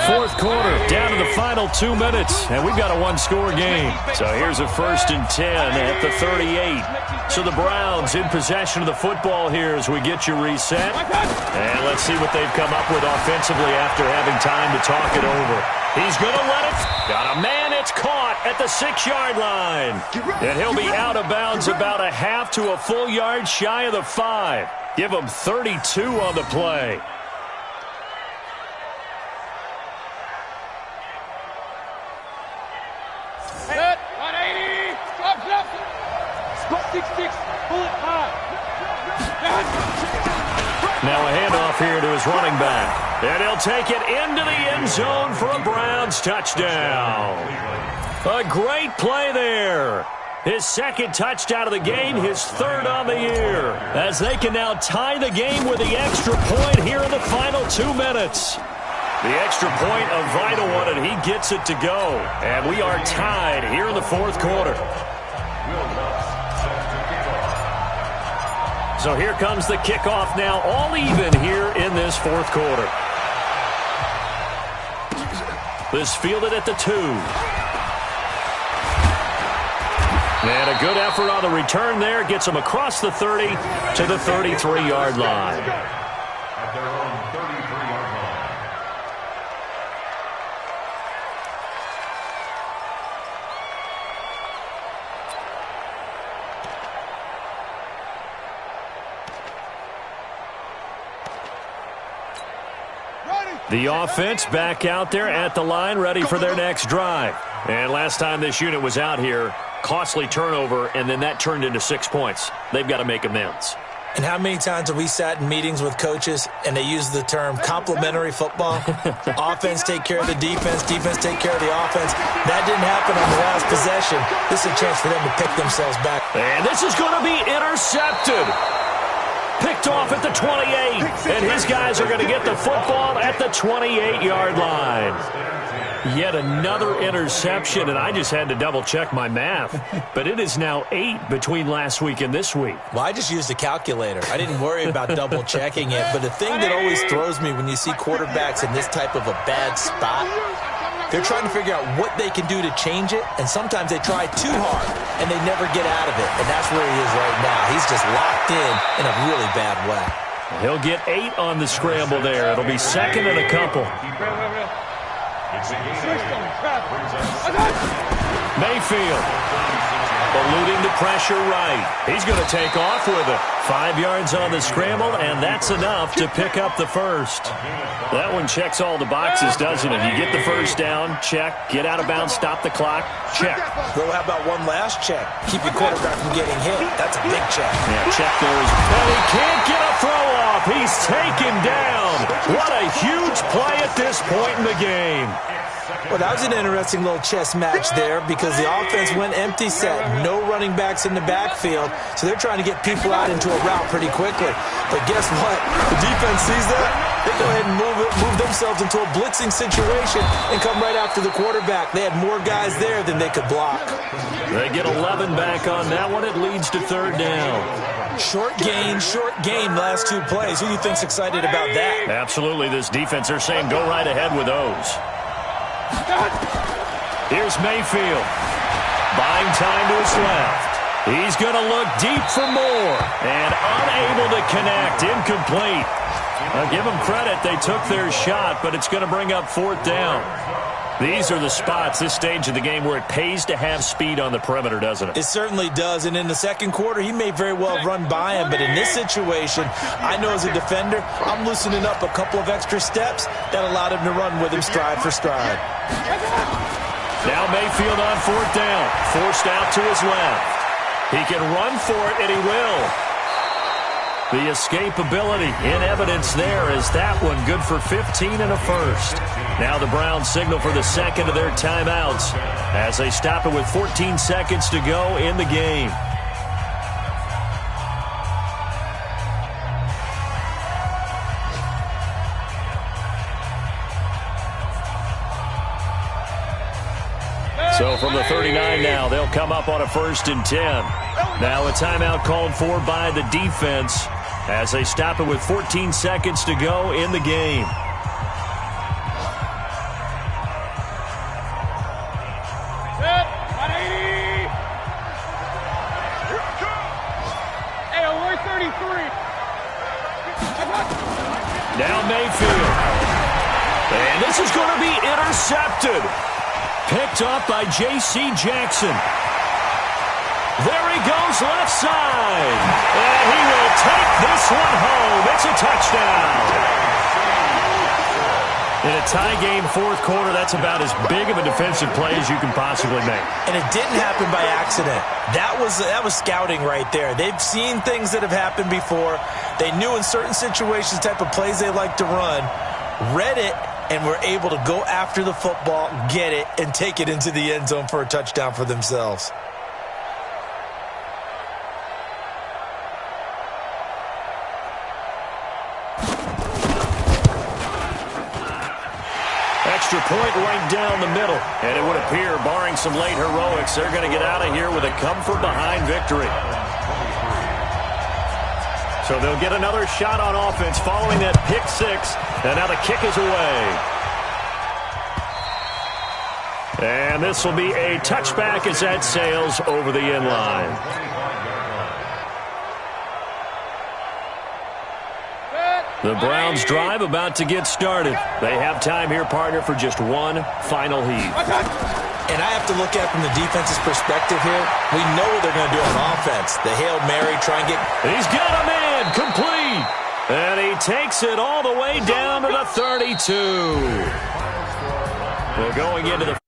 4th quarter, down to the final 2 minutes, and we've got a 1-score game. So here's a 1st and 10 at the 38. So the Browns in possession of the football here as we get you reset. And let's see what they've come up with offensively after having time to talk it over. He's going to let it. Got a man. It's caught at the 6-yard line. And he'll be out of bounds about a half to a full yard shy of the 5. Give him 32 on the play. Set, 180, drop left. Spot 6-6, pull it high. Now a handoff here to his running back. And he'll take it into the end zone for a Browns touchdown. A great play there. His 2nd touchdown of the game, his 3rd on the year. As they can now tie the game with the extra point here in the final 2 minutes. The extra point, a vital one, and he gets it to go. And we are tied here in the 4th quarter. So here comes the kickoff now, all even here in this 4th quarter. This fielded at the 2. And a good effort on the return there. Gets him across the 30 to the 33-yard line. At their own 33-yard line. The offense back out there at the line, ready for their next drive. And last time this unit was out here, costly turnover, and then that turned into 6 points. They've got to make amends. And how many times have we sat in meetings with coaches and they use the term complementary football? Offense take care of the defense, defense take care of the offense. That didn't happen on the last possession. This is a chance for them to pick themselves back. And this is going to be intercepted. Picked off at the 28. And his guys are going to get the football at the 28-yard line. Yet another interception, and I just had to double-check my math. But it is now 8 between last week and this week. Well, I just used a calculator. I didn't worry about double-checking it. But the thing that always throws me when you see quarterbacks in this type of a bad spot, they're trying to figure out what they can do to change it, and sometimes they try too hard, and they never get out of it. And that's where he is right now. He's just locked in a really bad way. He'll get 8 on the scramble there. It'll be second and a couple. Mayfield eluding the pressure right. He's going to take off with it. 5 yards on the scramble, and that's enough to pick up the first. That one checks all the boxes, doesn't it? You get the first down, check. Get out of bounds, stop the clock, check. Well, how about one last check? Keep your quarterback from getting hit. That's a big check. Yeah, check those. And he can't get a throw off. He's taken down. What a huge play at this point in the game. Well, that was an interesting little chess match there because the offense went empty set. No running backs in the backfield, so they're trying to get people out into a route pretty quickly. But guess what? The defense sees that. They go ahead and move themselves into a blitzing situation and come right after the quarterback. They had more guys there than they could block. They get 11 back on that one. It leads to third down. Short gain, last 2 plays. Who do you think's excited about that? Absolutely. This defense, they're saying go right ahead with those. Here's Mayfield. Buying time to his left. He's going to look deep for more. And unable to connect. Incomplete. I'll give them credit. They took their shot, but it's going to bring up fourth down. These are the spots, this stage of the game, where it pays to have speed on the perimeter, doesn't it? It certainly does. And in the second quarter, he may very well run by him. But in this situation, I know as a defender, I'm loosening up a couple of extra steps that allowed him to run with him stride for stride. Now Mayfield on fourth down. Forced out to his left. He can run for it, and he will. The escapability in evidence there as that one good for 15 and a first. Now the Browns signal for the second of their timeouts as they stop it with 14 seconds to go in the game. So from the 39 now, they'll come up on a 1st and 10. Now a timeout called for by the defense as they stop it with 14 seconds to go in the game. Now Mayfield. And this is going to be intercepted. Picked up by J.C. Jackson. There he goes left side. And he will take this one home. It's a touchdown. In a tie game, fourth quarter, that's about as big of a defensive play as you can possibly make. And it didn't happen by accident. That was scouting right there. They've seen things that have happened before. They knew in certain situations the type of plays they like to run, read it, and were able to go after the football, get it, and take it into the end zone for a touchdown for themselves. Extra point right down the middle. And it would appear, barring some late heroics, they're going to get out of here with a come-from-behind victory. So they'll get another shot on offense following that pick six. And now the kick is away. And this will be a touchback as that sails over the end line. The Browns drive about to get started. They have time here, partner, for just one final heave. And I have to look at it from the defense's perspective here. We know what they're going to do on offense. The Hail Mary, try and get... He's got a man, complete. And he takes it all the way down to the 32. Well, going into the